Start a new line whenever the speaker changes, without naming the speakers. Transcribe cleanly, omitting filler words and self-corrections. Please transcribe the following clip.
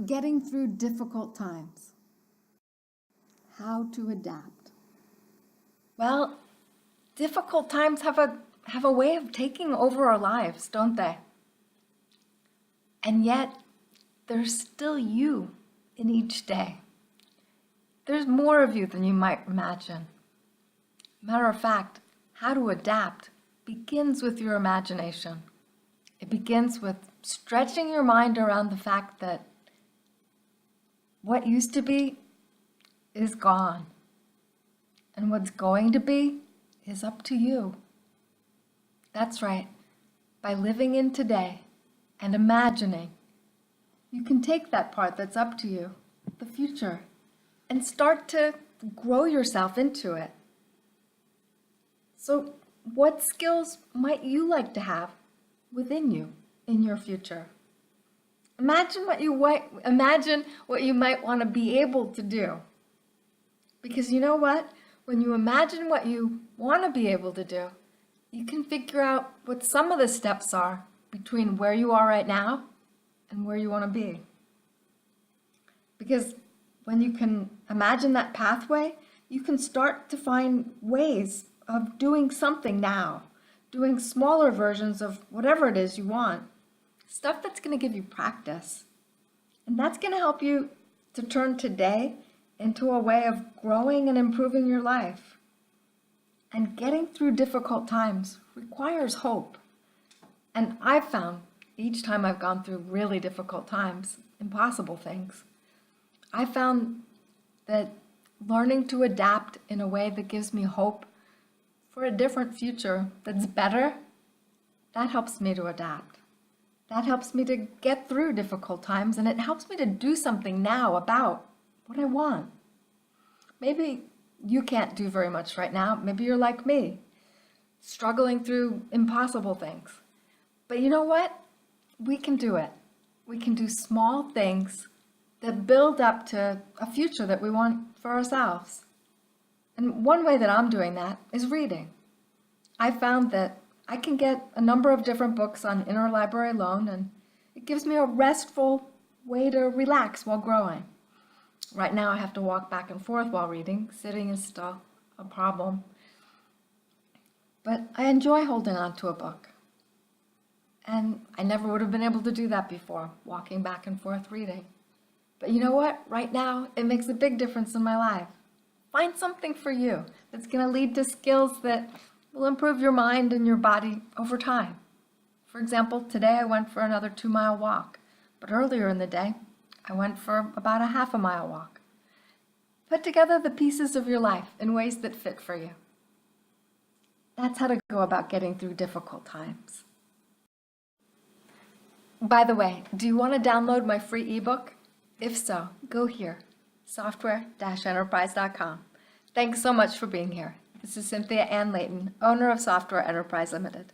Getting through difficult times. How to adapt.
Well, difficult times have a way of taking over our lives, don't they? And yet, there's still you in each day. There's more of you than you might imagine. Matter of fact, how to adapt begins with your imagination. It begins with stretching your mind around the fact that what used to be is gone. And what's going to be is up to you. That's right. By living in today and imagining, you can take that part that's up to you, the future, and start to grow yourself into it. So, what skills might you like to have within you in your future? Imagine what you might want to be able to do. Because you know what? When you imagine what you want to be able to do, you can figure out what some of the steps are between where you are right now and where you want to be. Because when you can imagine that pathway, you can start to find ways of doing something now, doing smaller versions of whatever it is you want, stuff that's going to give you practice. And that's going to help you to turn today into a way of growing and improving your life. And getting through difficult times requires hope. And I've found each time I've gone through really difficult times, impossible things, I found that learning to adapt in a way that gives me hope for a different future that's better, that helps me to adapt. That helps me to get through difficult times, and it helps me to do something now about what I want. Maybe you can't do very much right now. Maybe you're like me, struggling through impossible things. But you know what? We can do it. We can do small things that build up to a future that we want for ourselves. And one way that I'm doing that is reading. I found that I can get a number of different books on interlibrary loan, and it gives me a restful way to relax while growing. Right now I have to walk back and forth while reading. Sitting is still a problem. But I enjoy holding on to a book. And I never would have been able to do that before, walking back and forth reading. But you know what? Right now, it makes a big difference in my life. Find something for you that's going to lead to skills that will improve your mind and your body over time. For example, today I went for another 2-mile walk, but earlier in the day, I went for about a half-a-mile walk. Put together the pieces of your life in ways that fit for you. That's how to go about getting through difficult times. By the way, do you want to download my free ebook? If so, go here, software-enterprise.com. Thanks so much for being here. This is Cynthia Ann Layton, owner of Software Enterprise Limited.